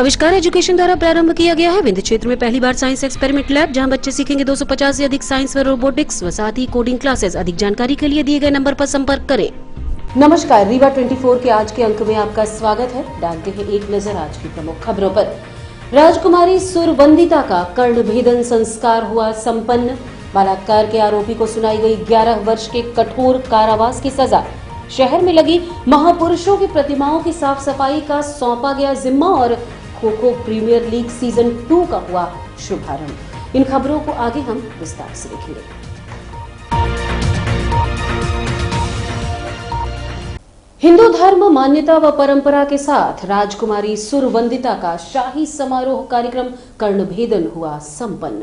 आविष्कार एजुकेशन द्वारा प्रारंभ किया गया है। विंध्य क्षेत्र में पहली बार साइंस एक्सपेरिमेंट लैब, जहां बच्चे सीखेंगे 250 से अधिक साइंस व रोबोटिक्स व साथ ही कोडिंग क्लासेस। अधिक जानकारी के लिए दिए गए नंबर पर संपर्क करें। नमस्कार, रीवा 24 के आज के अंक में आपका स्वागत है। डालते हैं एक नजर आज की प्रमुख खबरों पर। राजकुमारी सुरवंदिता का कर्णभेदन संस्कार हुआ संपन्न। बलात्कार के आरोपी को सुनाई गई 11 वर्ष के कठोर कारावास की सजा। शहर में लगी महापुरुषों की प्रतिमाओं की साफ सफाई का सौंपा गया जिम्मा और खो-खो प्रीमियर लीग सीजन 2 का हुआ शुभारंभ। इन खबरों को आगे हम विस्तार से देखेंगे। हिंदू धर्म मान्यता व परंपरा के साथ राजकुमारी सुरवंदिता का शाही समारोह कार्यक्रम कर्णभेदन हुआ संपन्न।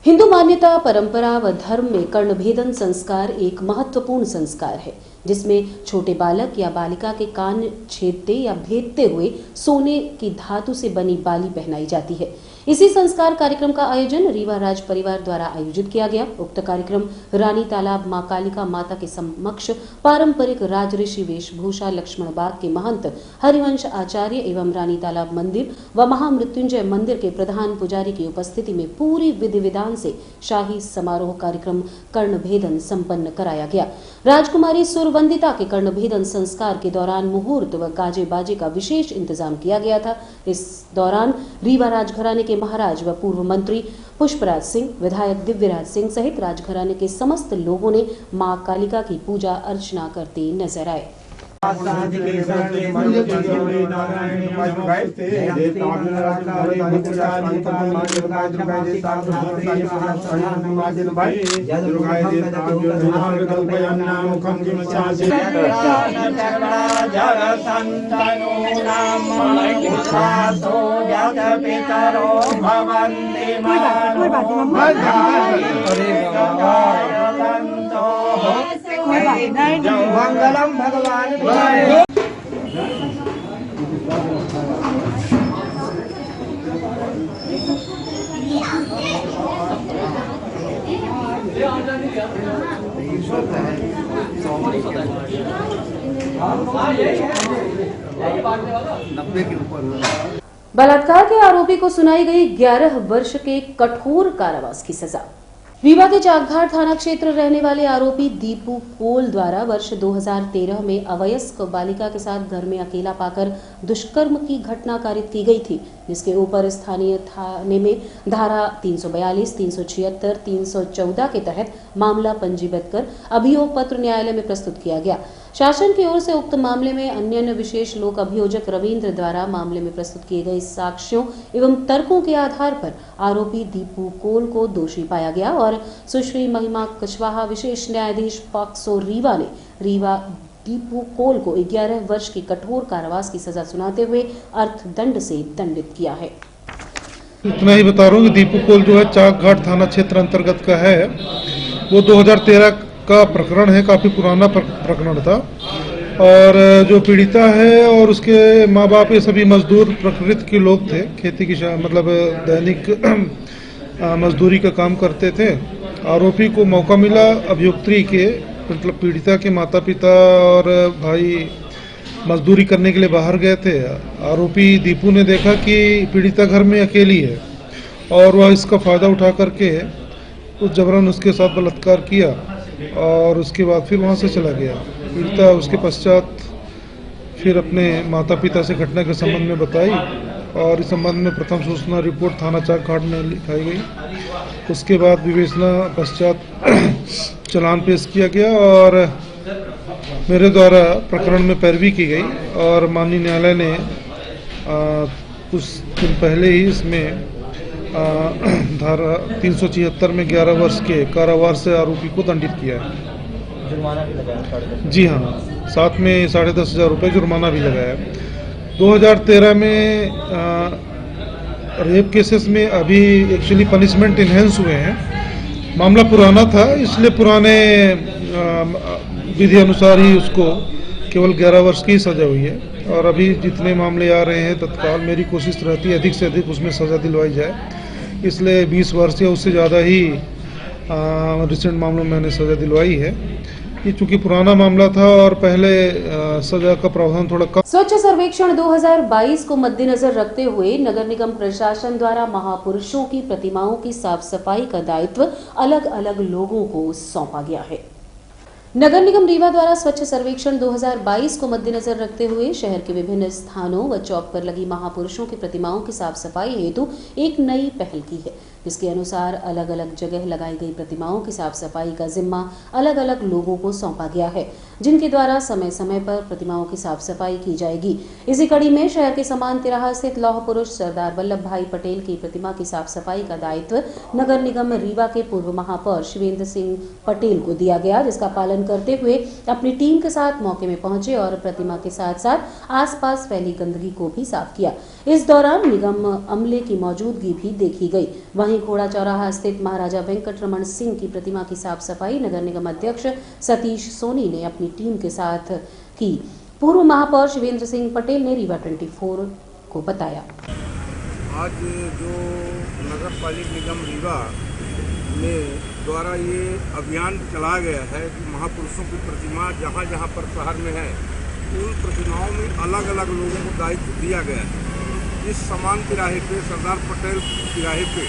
हिंदू मान्यता, परंपरा व धर्म में कर्णभेदन संस्कार एक महत्वपूर्ण संस्कार है, जिसमें छोटे बालक या बालिका के कान छेदते या भेदते हुए सोने की धातु से बनी बाली पहनाई जाती है। इसी संस्कार कार्यक्रम का आयोजन रीवा राज परिवार द्वारा आयोजित किया गया। उक्त कार्यक्रम रानी तालाब मां कालिका माता के समक्ष पारंपरिक राजऋषि वेशभूषा लक्ष्मण बाग के महंत हरिवंश आचार्य एवं रानी तालाब मंदिर व महामृत्युंजय मंदिर के प्रधान पुजारी की उपस्थिति में पूरी विधि विधान से शाही समारोह कार्यक्रम कर्णभेदन संपन्न कराया गया। राजकुमारी सुरवंदिता के कर्णभेदन संस्कार के दौरान मुहूर्त व गाजे बाजे का विशेष इंतजाम किया गया था। इस दौरान रीवा राजघराने के महाराज व पूर्व मंत्री पुष्पराज सिंह, विधायक दिव्यराज सिंह सहित राजघराने के समस्त लोगों ने मां कालिका की पूजा अर्चना करते नजर आए। मंगलम भगवान बलात्कार के आरोपी को सुनाई गई 11 वर्ष के कठोर कारावास की सजा। रीवा के चाकघाट थाना क्षेत्र रहने वाले आरोपी दीपू कोल द्वारा वर्ष 2013 में अवयस्क बालिका के साथ घर में अकेला पाकर दुष्कर्म की घटना कारित की गई थी, जिसके ऊपर स्थानीय थाने में धारा 342, 376, 314 के तहत मामला पंजीबद्ध कर अभियोग पत्र न्यायालय में प्रस्तुत किया गया। शासन की ओर से उक्त मामले में अन्य विशेष लोक अभियोजक रविंद्र द्वारा मामले में प्रस्तुत किए गए साक्ष्यों एवं तर्कों के आधार पर आरोपी दीपू कोल को दोषी पाया गया और सुश्री महिमा कुशवाहा विशेष न्यायाधीश पॉक्सो रीवा ने दीपू कोल को 11 वर्ष की कठोर कारावास की सजा सुनाते हुए अर्थदंड से दंडित किया है। इतना ही बता रहा हूँ कि दीपू कोल जो है चाकघाट थाना क्षेत्र अंतर्गत का है। वो 2013 का प्रकरण है, काफी पुराना प्रकरण था और जो पीड़िता है और उसके माँ बाप ये सभी मजदूर प्रकृति के लोग थे, खेती की मतलब दैनिक मजदूरी का काम करते थे। आरोपी को मौका मिला, अभियुक्त्री के मतलब पीड़िता के माता पिता और भाई मजदूरी करने के लिए बाहर गए थे। आरोपी दीपू ने देखा कि पीड़िता घर में अकेली है और वह इसका फायदा उठा करके उस जबरन उसके साथ बलात्कार किया और उसके बाद फिर वहाँ से चला गया। पीड़िता उसके पश्चात फिर अपने माता पिता से घटना के संबंध में बताई और इस संबंध में प्रथम सूचना रिपोर्ट थाना चाकघाट में लिखाई गई। उसके बाद विवेचना पश्चात चालान पेश किया गया और मेरे द्वारा प्रकरण में पैरवी की गई और माननीय न्यायालय ने कुछ दिन पहले ही इसमें धारा 376 में 11 वर्ष के कारावास से आरोपी को दंडित किया है। जुर्माना भी लगाया? जी हाँ, साथ में 10,500 रुपये जुर्माना भी लगाया। 2013 में रेप केसेस में अभी एक्चुअली पनिशमेंट इन्हेंस हुए हैं। मामला पुराना था, इसलिए पुराने विधि अनुसार ही उसको केवल 11 वर्ष की सजा हुई है और अभी जितने मामले आ रहे हैं तत्काल मेरी कोशिश रहती है अधिक से अधिक उसमें सजा दिलवाई जाए। इसलिए 20 वर्ष या उससे ज़्यादा ही रिसेंट मामलों में मैंने सजा दिलवाई है ये चूंकि पुराना मामला था और पहले सजा का प्रावधान थोड़ा कम। स्वच्छ सर्वेक्षण 2022 को मद्देनजर रखते हुए नगर निगम प्रशासन द्वारा महापुरुषों की प्रतिमाओं की साफ सफाई का दायित्व अलग अलग लोगों को सौंपा गया है। नगर निगम रीवा द्वारा स्वच्छ सर्वेक्षण 2022 को मद्देनजर रखते हुए शहर के विभिन्न स्थानों व चौक पर लगी महापुरुषों की प्रतिमाओं की साफ सफाई हेतु एक नई पहल की है, जिसके अनुसार अलग अलग जगह लगाई गई प्रतिमाओं की साफ सफाई का जिम्मा अलग अलग लोगों को सौंपा गया है, जिनके द्वारा समय समय पर प्रतिमाओं की साफ सफाई की जाएगी। इसी कड़ी में शहर के समान तिराहा स्थित लौह पुरुष सरदार वल्लभ भाई पटेल की प्रतिमा की साफ सफाई का दायित्व नगर निगम रीवा के पूर्व महापौर शिवेंद्र सिंह पटेल को दिया गया, जिसका पालन करते हुए अपनी टीम के साथ मौके में पहुंचे और प्रतिमा के साथ साथ आसपास फैली गंदगी को भी साफ किया। इस दौरान निगम अमले की मौजूदगी भी देखी गई। वहीं घोड़ा चौराहा स्थित महाराजा वेंकटरमण सिंह की प्रतिमा की साफ सफाई नगर निगम अध्यक्ष सतीश सोनी ने अपनी टीम के साथ की। पूर्व महापौर शिवेंद्र सिंह पटेल ने रीवा 24 को बताया। आज जो नगर पालिक निगम रीवा में द्वारा ये अभियान चलाया गया है कि महापुरुषों की प्रतिमा जहाँ जहाँ पर शहर में है उन प्रतिमाओं में अलग अलग लोगों को दायित्व दिया गया है। इस समान तिराहे पे सरदार पटेल तिराहे पे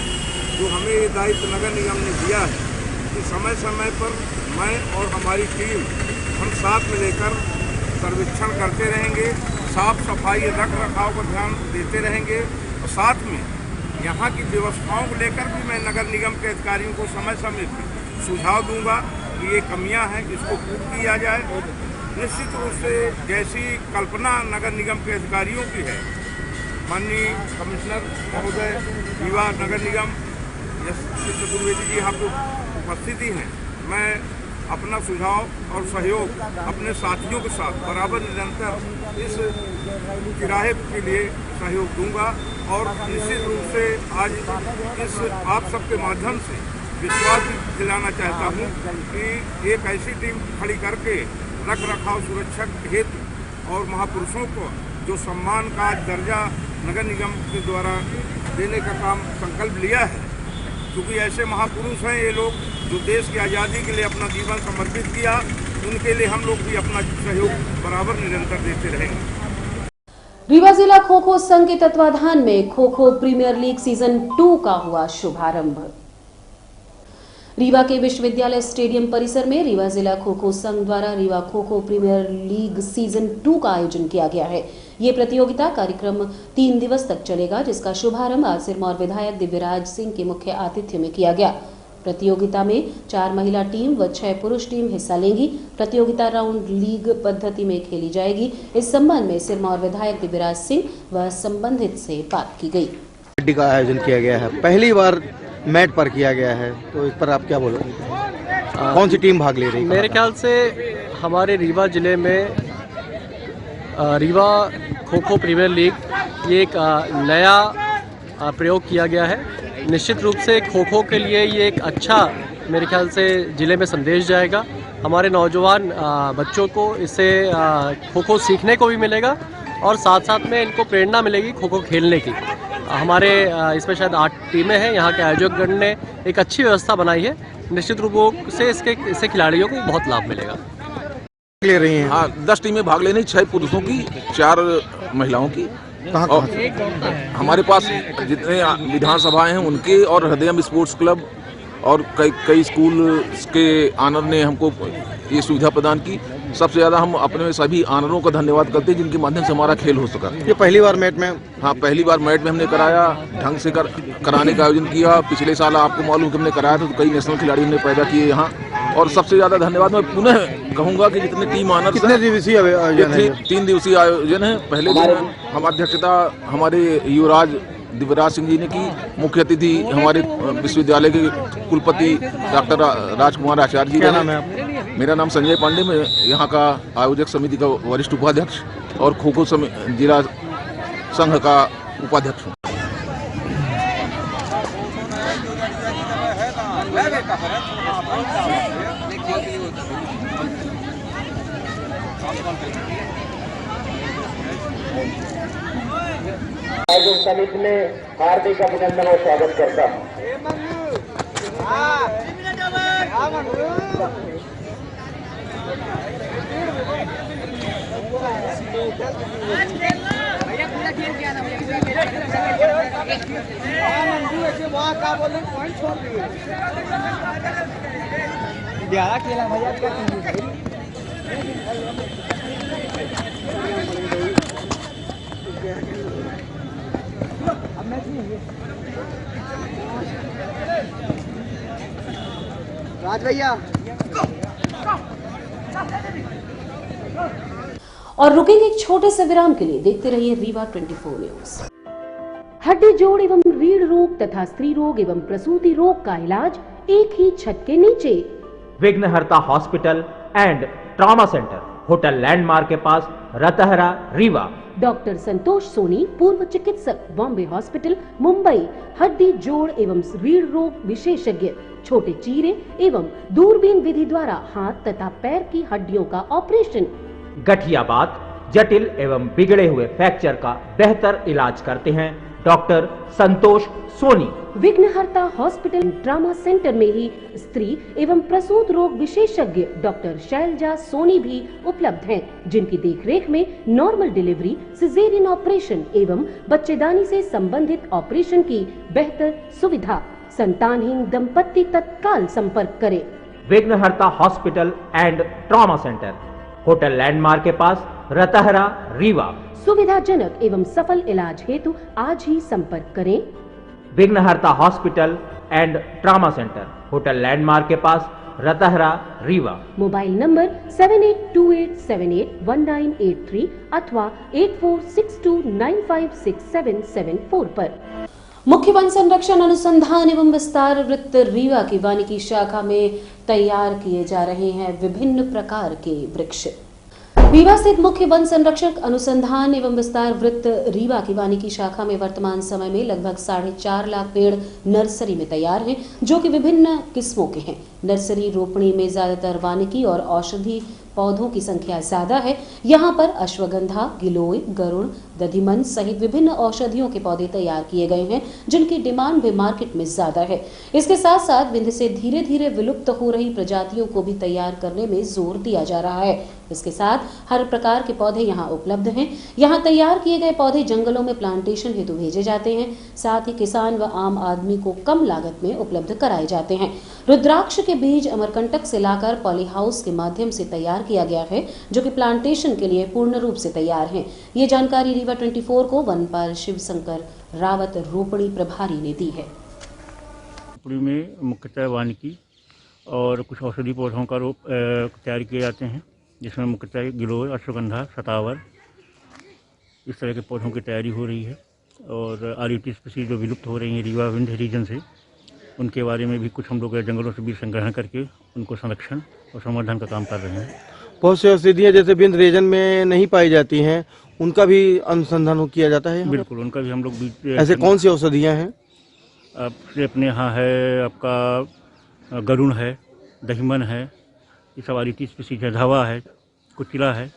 जो हमें ये दायित्व नगर निगम ने दिया है कि समय समय पर मैं और हमारी टीम हम साथ में लेकर सर्वेक्षण करते रहेंगे, साफ सफाई रख रखाव का ध्यान देते रहेंगे और साथ में यहाँ की व्यवस्थाओं को लेकर भी मैं नगर निगम के अधिकारियों को समय समय पर सुझाव दूंगा कि ये कमियां हैं, इसको पूर्ण किया जाए। निश्चित रूप से जैसी कल्पना नगर निगम के अधिकारियों की है, माननीय कमिश्नर महोदय रीवा नगर निगम चतुर्वेदी जी यहाँ पर उपस्थिति हैं, मैं अपना सुझाव और सहयोग अपने साथियों के साथ बराबर निरंतर इस तिराहे के लिए सहयोग दूंगा और निश्चित रूप से आज इस आप सबके माध्यम से विश्वास दिलाना चाहता हूं कि एक ऐसी टीम खड़ी करके रख रखाव सुरक्षा हेतु और महापुरुषों को जो सम्मान का दर्जा नगर निगम के द्वारा देने का काम संकल्प लिया है, क्योंकि ऐसे महापुरुष हैं ये लोग जो देश की आज़ादी के लिए अपना जीवन समर्पित किया, उनके लिए हम लोग भी अपना सहयोग बराबर निरंतर देते रहेंगे। रीवा जिला खो खो संघ के तत्वाधान में kho kho premiere league season 2 का हुआ शुभारंभ। रीवा के विश्वविद्यालय स्टेडियम परिसर में रीवा जिला खो खो संघ द्वारा Rewa kho kho premiere league season 2 का आयोजन किया गया है। ये प्रतियोगिता कार्यक्रम 3 दिवस तक चलेगा, जिसका शुभारंभ आज सिरमौर विधायक दिव्यराज सिंह के मुख्य आतिथ्य में किया गया। प्रतियोगिता में 4 महिला टीम व 6 पुरुष टीम हिस्सा लेंगी। प्रतियोगिता राउंड लीग पद्धति में खेली जाएगी। इस संबंध में सिरमौर विधायक दिव्यराज सिंह व संबंधित से बात की गई। कबड्डी का आयोजन किया गया है, पहली बार मैट पर किया गया है, तो इस पर आप क्या बोलोगे? कौन सी टीम भाग ले रही है? मेरे ख्याल से हमारे रीवा जिले में रीवा खो खो प्रीमियर लीग ये एक नया प्रयोग किया गया है। निश्चित रूप से खो खो के लिए ये एक अच्छा मेरे ख्याल से जिले में संदेश जाएगा। हमारे नौजवान बच्चों को इससे खो खो सीखने को भी मिलेगा और साथ साथ में इनको प्रेरणा मिलेगी खो खो खेलने की। हमारे इसमें शायद 8 टीमें हैं। यहाँ के आयोजकगण ने एक अच्छी व्यवस्था बनाई है। निश्चित रूप से इससे खिलाड़ियों को बहुत लाभ मिलेगा। ले रही हैं? हाँ, 10 टीमें भाग लेनी, 6 पुरुषों की, 4 महिलाओं की। कहाँ हमारे पास जितने विधानसभाएं हैं उनके और हृदयम स्पोर्ट्स क्लब और कई स्कूल के आनर ने हमको ये सुविधा प्रदान की। सबसे ज़्यादा हम अपने सभी आनरों का धन्यवाद करते हैं जिनके माध्यम से हमारा खेल हो सका। ये पहली बार मैट में? हाँ, पहली बार मैट में हमने कराया, ढंग से कराने का आयोजन किया। पिछले साल आपको मालूम कि हमने कराया था, तो कई नेशनल खिलाड़ी हमने पैदा किए यहाँ। और सबसे ज़्यादा धन्यवाद मैं पुनः कहूँगा कि जितने टीम आनर, कितने दिवसीय आयोजन है? 3 दिवसीय आयोजन है। पहले दिन हम अध्यक्षता हमारे युवराज दिव्यराज सिंह जी ने की। मुख्य अतिथि हमारे विश्वविद्यालय के कुलपति डॉक्टर राजकुमार आचार्य जी। क्या नाम है आपका? मेरा नाम संजय पांडे, मैं यहाँ का आयोजक समिति का वरिष्ठ उपाध्यक्ष और खो खो जिला संघ का उपाध्यक्ष हूँ। आयोजन समिति में हार्दिक अभिनंदन और स्वागत करता हूँ। राज भैया और रुकेंगे एक छोटे से विराम के लिए। देखते रहिए रीवा 24 न्यूज। हड्डी जोड़ एवं रीढ़ रोग तथा स्त्री रोग एवं प्रसूति रोग का इलाज एक ही छत के नीचे। विघ्नहर्ता hospital and trauma centre, hotel landmark के पास, रतहरा, रीवा। डॉक्टर संतोष सोनी, पूर्व चिकित्सक, बॉम्बे हॉस्पिटल, मुंबई। हड्डी जोड़ एवं रीढ़ रोग विशेषज्ञ, छोटे चीरे एवं दूरबीन विधि द्वारा हाथ तथा पैर की हड्डियों का ऑपरेशन। गठियाबात, जटिल एवं बिगड़े हुए फ्रैक्चर का बेहतर इलाज करते हैं डॉक्टर संतोष सोनी। विघ्नहर्ता हॉस्पिटल ट्रॉमा सेंटर में ही स्त्री एवं प्रसूत रोग विशेषज्ञ डॉक्टर शैलजा सोनी भी उपलब्ध हैं, जिनकी देखरेख में नॉर्मल डिलीवरी, सिजेरियन ऑपरेशन एवं बच्चेदानी से संबंधित ऑपरेशन की बेहतर सुविधा। संतानहीन दंपत्ति तत्काल संपर्क करें। विघ्नहर्ता hospital and trauma centre, hotel landmark के पास, रतहरा, रीवा। सुविधाजनक एवं सफल इलाज हेतु आज ही संपर्क करें। विघ्नहर्ता hospital and trauma centre, hotel landmark के पास, रतहरा, रीवा। मोबाइल नंबर 7828781983 अथवा 8462956774 पर। मुख्य वन संरक्षण अनुसंधान एवं विस्तार वृत्त रीवा की वानिकी शाखा में तैयार किए जा रहे हैं विभिन्न प्रकार के वृक्ष। रीवा स्थित मुख्य वन संरक्षक अनुसंधान एवं विस्तार वृत्त रीवा की वानिकी शाखा में वर्तमान समय में लगभग 4.5 लाख पेड़ नर्सरी में तैयार हैं, जो कि विभिन्न किस्मों के हैं। नर्सरी रोपणी में ज्यादातर वानिकी और औषधि पौधों की संख्या ज्यादा है। यहाँ पर अश्वगंधा, गिलोय, गरुड़, दधिमन सहित विभिन्न औषधियों के पौधे तैयार किए गए हैं, जिनकी डिमांड भी मार्केट में ज्यादा है। इसके साथ साथ विंध्य से धीरे धीरे विलुप्त हो रही प्रजातियों को भी तैयार करने में जोर दिया जा रहा है। इसके साथ हर प्रकार के पौधे यहाँ उपलब्ध हैं। यहाँ तैयार किए गए पौधे जंगलों में प्लांटेशन हेतु भेजे जाते हैं। साथ ही किसान व आम आदमी को कम लागत में उपलब्ध कराए जाते हैं। रुद्राक्ष के बीज अमरकंटक से लाकर पॉली हाउस के माध्यम से तैयार किया गया है, जो कि प्लांटेशन के लिए पूर्ण रूप से तैयार हैं। ये जानकारी रीवा 24 को वनपाल शिव शंकर रावत रोपड़ी प्रभारी ने दी है। रोपड़ी में मुख्यतः वानिकी और कुछ औषधि पौधों का रोप तैयार किए जाते हैं, जिसमें मुख्यतः गिलोय, अश्वगंधा, सतावर, इस तरह के पौधों की तैयारी हो रही है। और आरईटी स्पीसीज जो विलुप्त हो रही हैं रीवा विंध्य रीजन से, उनके बारे में भी कुछ हम लोग जंगलों से बीज संग्रहण करके उनको संरक्षण और संवर्धन का काम कर रहे हैं। बहुत सी औषधियाँ जैसे विंध्य रीजन में नहीं पाई जाती हैं, उनका भी अनुसंधान किया जाता है। बिल्कुल, उनका भी हम लोग बीज। ऐसे कौन सी औषधियाँ हैं? अपने यहाँ है आपका गरुड़ है, दहिमन है, ये सब आरईटी स्पीसीज है, धावा है, कुचिला है,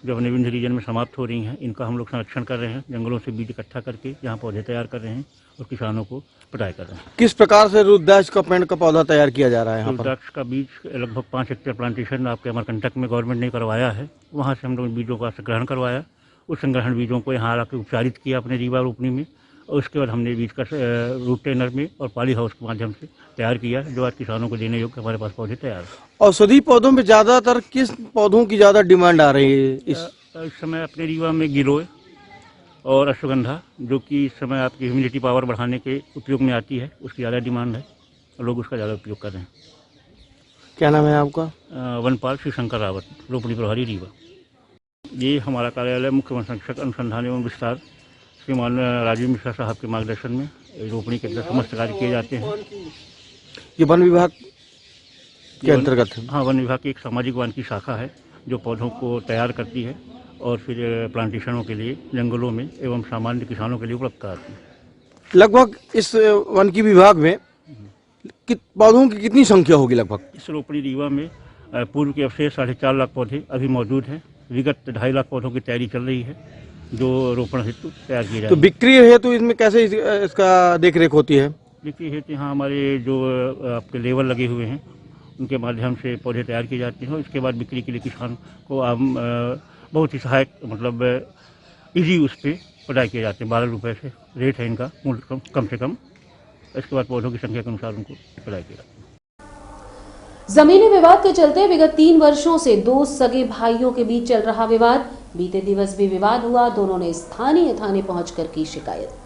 जो अपने विंध्य रीजन में समाप्त हो रही हैं। इनका हम लोग संरक्षण कर रहे हैं, जंगलों से बीज इकट्ठा करके यहाँ पौधे तैयार कर रहे हैं और किसानों को पटाई कर रहे हैं। किस प्रकार से रुद्राक्ष का पेड़ का पौधा तैयार किया जा रहा है? रुद्राक्ष का बीज लगभग 5 हेक्टेयर प्लांटेशन आपके अमरकंटक में गवर्नमेंट ने करवाया है। वहाँ से हम लोग बीजों का संग्रहण करवाया। उस संग्रहण बीजों को यहाँ आकर उपचारित किया अपने रीवा रोपनी में, और उसके बाद हमने बीज का रूट टेनर में और पॉली हाउस के माध्यम से तैयार किया, जो आज किसानों को देने योग्य हमारे पास पौधे तैयार हैं। औषधि पौधों में ज्यादातर किस पौधों की ज्यादा डिमांड आ रही है इस समय? अपने रीवा में गिलोय और अश्वगंधा, जो कि इस समय आपकी ह्यूमिडिटी पावर बढ़ाने के उपयोग में आती है, उसकी ज़्यादा डिमांड है और लोग उसका ज़्यादा उपयोग कर रहे हैं। क्या नाम है आपका? वनपाल शिव शंकर रावत, रोपड़ी प्रभारी रीवा। ये हमारा कार्यालय मुख्य वन संरक्षक अनुसंधान एवं विस्तार श्रीमान राजीव मिश्रा साहब के मार्गदर्शन में रोपणी के अंदर समस्त कार्य किए जाते हैं। ये वन विभाग के अंतर्गत है? हाँ, वन विभाग की एक सामाजिक वन की शाखा है, जो पौधों को तैयार करती है और फिर प्लांटेशनों के लिए जंगलों में एवं सामान्य किसानों के लिए उपलब्ध कराती है। लगभग इस वन की विभाग में पौधों की कितनी संख्या होगी? लगभग इस रोपड़ी रीवा में पूर्व के अवशेष 4.5 लाख पौधे अभी मौजूद हैं। विगत 2.5 लाख पौधों की तैयारी चल रही है, जो रोपण हेतु तैयार किए जाए। तो बिक्री हेतु इसमें कैसे इसका देख रेख होती है? बिक्री हेतु यहाँ हमारे जो आपके लेवल लगे हुए हैं, उनके माध्यम से पौधे तैयार किए जाते हैं। इसके बाद बिक्री के लिए किसान को बहुत ही सहायक मतलब इजी उस पर पढ़ाई किए जाते हैं। 12 रुपये से रेट है इनका मूल्य कम से कम। इसके बाद पौधों की संख्या के अनुसार उनको पढ़ाई किया जाती है। जमीनी विवाद के चलते विगत 3 वर्षों से 2 सगे भाइयों के बीच चल रहा विवाद। बीते दिवस भी विवाद हुआ। दोनों ने स्थानीय थाने पहुंचकर की शिकायत।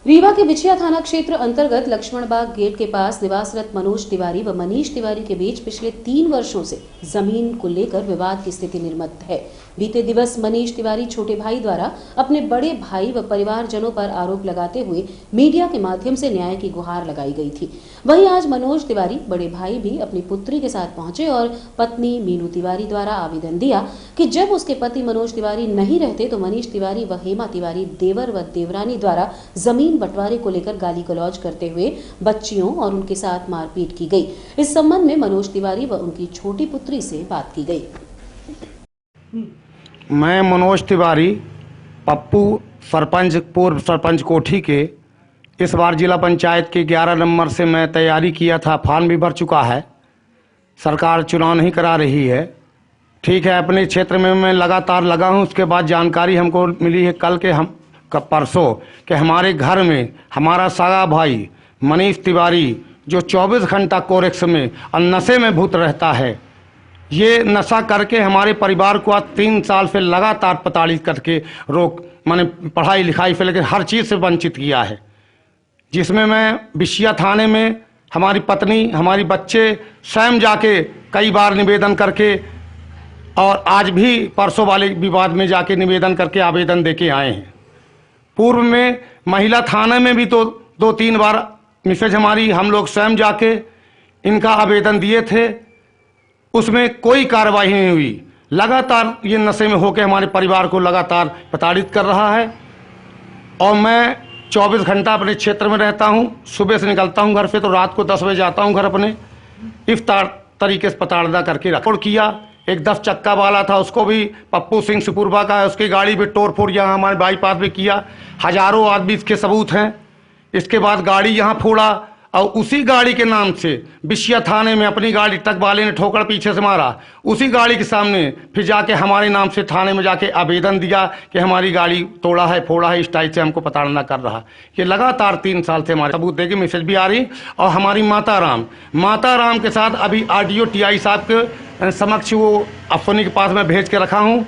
रीवा के बिछिया थाना क्षेत्र अंतर्गत लक्ष्मण बाग गेट के पास निवासरत मनोज तिवारी व मनीष तिवारी के बीच पिछले 3 वर्षों से जमीन को लेकर विवाद की स्थिति निर्मित है। बीते दिवस मनीष तिवारी छोटे भाई द्वारा अपने बड़े भाई व परिवारजनों पर आरोप लगाते हुए मीडिया के माध्यम से न्याय की गुहार लगाई गई थी। वहीं आज मनोज तिवारी बड़े भाई भी अपनी पुत्री के साथ पहुंचे और पत्नी मीनू तिवारी द्वारा आवेदन दिया कि जब उसके पति मनोज तिवारी नहीं रहते तो मनीष तिवारी व हेमा तिवारी देवर व देवरानी द्वारा जमीन बंटवारे को लेकर गाली गलौज करते हुए बच्चियों और उनके साथ मारपीट की गई। इस संबंध में मनोज तिवारी व उनकी छोटी पुत्री से बात की गई। मैं मनोज तिवारी पप्पू सरपंच पूर्व सरपंच कोठी के इस बार जिला पंचायत के 11 नंबर से मैं तैयारी किया था। फॉर्म भी भर चुका है। सरकार चुनाव नहीं करा रही है। ठीक है, अपने क्षेत्र में मैं लगातार लगा हूं। उसके बाद जानकारी हमको मिली है परसों कि हमारे घर में हमारा सागा भाई मनीष तिवारी जो 24 घंटा कोरेक्स में और नशे में भूत रहता है, ये नशा करके हमारे परिवार को आज 3 साल से लगातार प्रताड़ित करके माने पढ़ाई लिखाई से लेकर हर चीज़ से वंचित किया है। जिसमें मैं बिछिया थाने में हमारी पत्नी हमारी बच्चे स्वयं जाके कई बार निवेदन करके और आज भी परसों वाले विवाद में जाके निवेदन करके आवेदन देके आए हैं। पूर्व में महिला थाने में भी तो 2-3 बार मिसेज हमारी हम लोग स्वयं जाके इनका आवेदन दिए थे। उसमें कोई कार्रवाई नहीं हुई। लगातार ये नशे में होकर हमारे परिवार को लगातार प्रताड़ित कर रहा है। और मैं 24 घंटा अपने क्षेत्र में रहता हूँ। सुबह से निकलता हूँ घर से तो रात को 10 बजे जाता हूँ घर अपने। इस तरीके से प्रताड़ना करके रिकॉर्ड किया। एक 10 चक्का वाला था, उसको भी पप्पू सिंह सुपुरबा का है, उसकी गाड़ी भी तोड़ फोड़ यहाँ हमारे बाईपास में किया। हजारों आदमी इसके सबूत हैं। इसके बाद गाड़ी यहाँ फोड़ा और उसी गाड़ी के नाम से बिछिया थाने में अपनी गाड़ी ट्रक वाले ने ठोकर पीछे से मारा। उसी गाड़ी के सामने फिर जाके हमारे नाम से थाने में जाके आवेदन दिया कि हमारी गाड़ी तोड़ा है फोड़ा है, इस टाइप से हमको प्रताड़ना कर रहा। ये लगातार 3 साल से हमारे सबूत देके मैसेज भी आ रही। और हमारी माता राम के साथ अभी RDO TI साहब के समक्ष वो अफसोनी के पास मैं भेज के रखा हूँ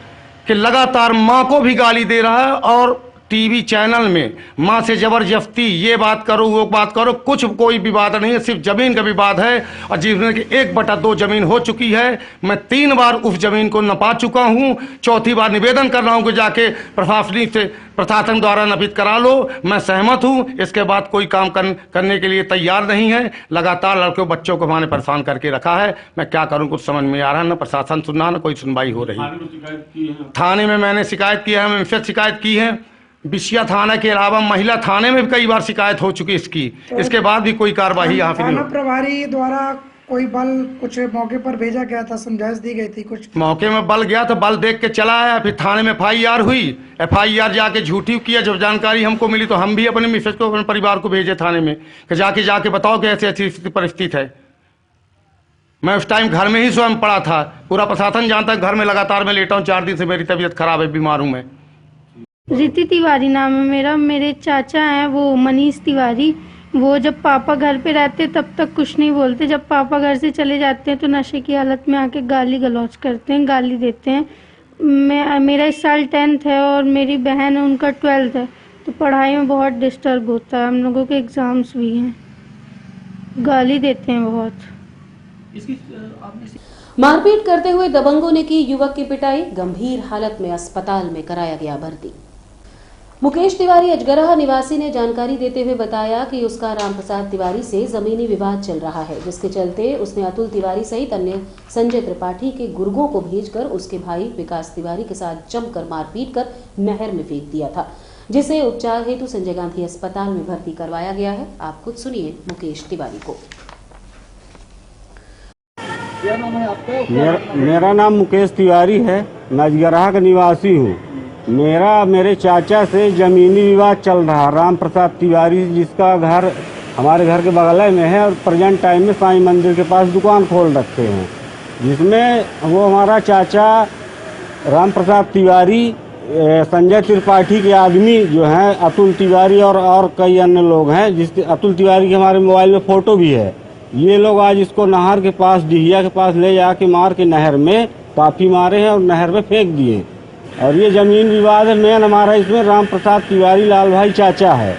कि लगातार माँ को भी गाली दे रहा है और टीवी चैनल में माँ से जबरदस्ती ये बात करो वो बात करो। कुछ कोई विवाद नहीं है, सिर्फ जमीन का विवाद है। और जिसमें कि 1/2 जमीन हो चुकी है। मैं 3 बार उस जमीन को नपा चुका हूँ। 4थी बार निवेदन कर रहा हूँ कि जाके प्रशासनिक से प्रशासन द्वारा नपित करा लो। मैं सहमत हूँ। इसके बाद कोई काम करने के लिए तैयार नहीं है। लगातार लड़कों बच्चों को हमारे परेशान करके रखा है। मैं क्या करूँ कुछ समझ में आ रहा है। न प्रशासन सुन रहा, न कोई सुनवाई हो रही। थाने में मैंने शिकायत की है, मैंने शिकायत की है। बिछिया थाना के अलावा महिला थाने में भी कई बार शिकायत हो चुकी इसकी। इसके बाद भी कोई कार्रवाई यहाँ पे नहीं। थाना प्रभारी द्वारा कोई बल कुछ मौके पर भेजा गया था, समझाइश दी गई थी कुछ? मौके में बल गया तो बल देख के चला आया। फिर थाने में FIR हुई। FIR जाके झूठी किया। जब जानकारी हमको मिली तो हम भी अपने मिसेज को अपने परिवार को भेजे थाने में कि जाके बताओ कि ऐसी ऐसी परिस्थिति है। मैं उस टाइम घर में ही स्वयं पड़ा था। पूरा प्रशासन जानता है घर में लगातार मैं लेटा हूँ। 4 दिन से मेरी तबीयत खराब है, बीमार हूँ मैं। रीति तिवारी नाम है मेरा। मेरे चाचा हैं वो मनीष तिवारी। वो जब पापा घर पे रहते तब तक कुछ नहीं बोलते। जब पापा घर से चले जाते हैं तो नशे की हालत में आके गाली गलौज करते हैं, गाली देते हैं। मेरा इस साल 10th है और मेरी बहन है उनका 12th है। तो पढ़ाई में बहुत डिस्टर्ब होता है। हम लोगों के एग्जाम्स भी हैं। गाली देते हैं बहुत। मारपीट करते हुए दबंगों ने की युवक की पिटाई। गंभीर हालत में अस्पताल में कराया गया भर्ती। मुकेश तिवारी अजगराहा निवासी ने जानकारी देते हुए बताया कि उसका रामप्रसाद तिवारी से जमीनी विवाद चल रहा है, जिसके चलते उसने अतुल तिवारी सहित अन्य संजय त्रिपाठी के गुर्गों को भेजकर उसके भाई विकास तिवारी के साथ जमकर मारपीट कर नहर में फेंक दिया था, जिसे उपचार हेतु संजय गांधी अस्पताल में भर्ती करवाया गया है। आप खुद सुनिए मुकेश तिवारी को। मेरा नाम मुकेश तिवारी है। मैं अजगराहा का निवासी हूँ। मेरे चाचा से जमीनी विवाद चल रहा। रामप्रसाद तिवारी जिसका घर हमारे घर के बगल में है और प्रेजेंट टाइम में साईं मंदिर के पास दुकान खोल रखे हैं, जिसमें वो हमारा चाचा राम प्रसाद तिवारी, संजय त्रिपाठी के आदमी जो हैं अतुल तिवारी और कई अन्य लोग हैं, जिस अतुल तिवारी के हमारे मोबाइल में फ़ोटो भी है। ये लोग आज इसको नहर के पास, डिहिया के पास ले जाके मार के नहर में काफ़ी मारे हैं और नहर में फेंक दिए। और ये ज़मीन विवाद है, मेन हमारा इसमें राम प्रसाद तिवारी लाल भाई चाचा है,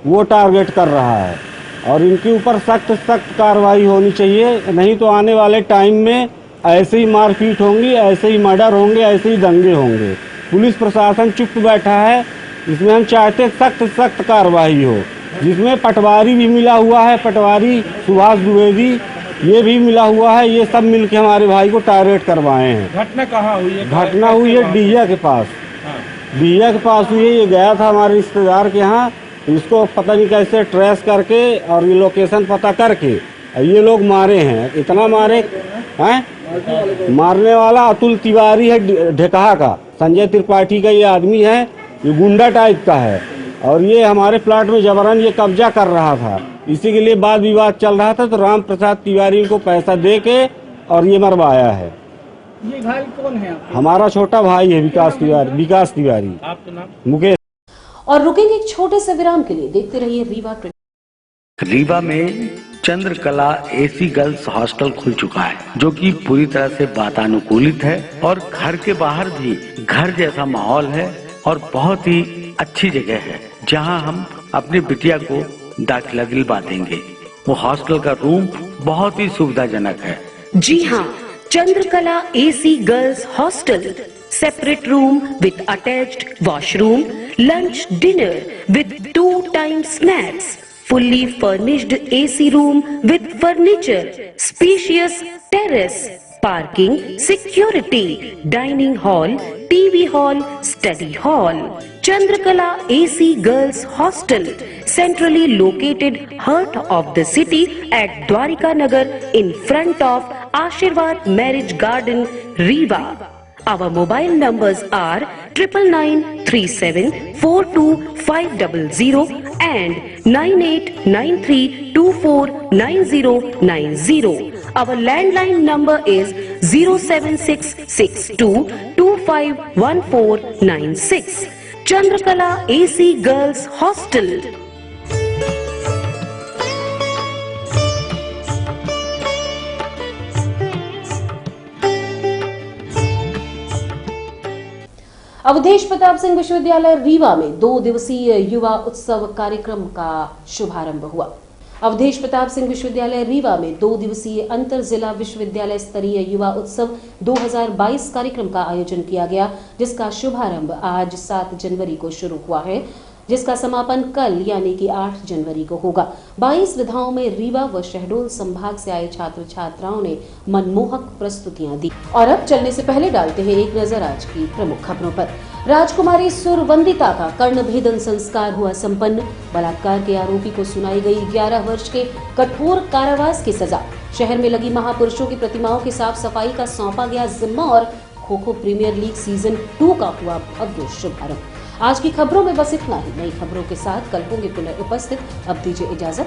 वो टारगेट कर रहा है और इनके ऊपर सख्त कार्रवाई होनी चाहिए, नहीं तो आने वाले टाइम में ऐसे ही मारपीट होंगी, ऐसे ही मर्डर होंगे, ऐसे ही दंगे होंगे। पुलिस प्रशासन चुप बैठा है, इसमें हम चाहते सख्त कार्रवाई हो, जिसमें पटवारी भी मिला हुआ है, पटवारी सुभाष द्विवेदी ये भी मिला हुआ है, ये सब मिलके हमारे भाई को टारगेट करवाए हैं। घटना कहाँ हुई है? घटना हुई है डिहिया के पास, डिहिया के पास हुई है। ये गया था हमारे रिश्तेदार के यहाँ, इसको पता नहीं कैसे ट्रेस करके और ये लोकेशन पता करके ये लोग मारे हैं। इतना मारे हैं, मारने वाला अतुल तिवारी है ढेकहा का, संजय त्रिपाठी का ये आदमी है, ये गुंडा टाइप का है और ये हमारे प्लाट में जबरन ये कब्जा कर रहा था। इसी के लिए वाद विवाद चल रहा था, तो राम प्रसाद तिवारी को पैसा दे के और ये मरवाया है। ये घायल कौन है? हमारा छोटा भाई है विकास तिवारी। आपका नाम? मुकेश। और रुकेंगे एक छोटे से विराम के लिए, देखते रहिए रीवा। रीवा में चंद्रकला एसी गर्ल्स हॉस्टल खुल चुका है, जो कि पूरी तरह से वातानुकूलित है और घर के बाहर भी घर जैसा माहौल है और बहुत ही अच्छी जगह है, जहां हम अपनी बिटिया को दाखिला दिलवा देंगे। वो हॉस्टल का रूम बहुत ही सुविधाजनक है। जी हाँ, Chandrakala AC girls hostel, separate room with attached washroom, lunch, dinner with 2 times snacks, fully furnished AC room with furniture, spacious terrace, parking, security, dining hall, TV hall, study hall. Chandrakala AC Girls Hostel, centrally located heart of the city at Dwarika Nagar in front of Ashirwad Marriage Garden, Rewa. Our mobile numbers are 9937425500 and 9893249090. Our landline number is 07662251496. Chandrakala AC Girls Hostel. Awadhesh Pratap Singh विश्वविद्यालय रीवा में 2 दिवसीय युवा उत्सव कार्यक्रम का शुभारंभ हुआ। अवधेश प्रताप सिंह विश्वविद्यालय रीवा में 2 दिवसीय अंतर जिला विश्वविद्यालय स्तरीय युवा उत्सव 2022 कार्यक्रम का आयोजन किया गया, जिसका शुभारंभ आज 7 जनवरी को शुरू हुआ है, जिसका समापन कल यानी कि 8 जनवरी को होगा। 22 विधाओं में रीवा व शहडोल संभाग से आए छात्र छात्राओं ने मनमोहक प्रस्तुतियां दी। और अब चलने से पहले डालते हैं एक नजर आज की प्रमुख खबरों पर। राजकुमारी सुरवंदिता का कर्णभेदन संस्कार हुआ संपन्न। बलात्कार के आरोपी को सुनाई गई 11 वर्ष के कठोर कारावास की सजा। शहर में लगी महापुरुषों की प्रतिमाओं की साफ सफाई का सौंपा गया जिम्मा और खो-खो प्रीमियर लीग सीजन 2 का हुआ भव्य शुभारंभ। आज की खबरों में बस इतना ही। नई खबरों के साथ कल होंगे पुनः उपस्थित। अब दीजिए इजाजत।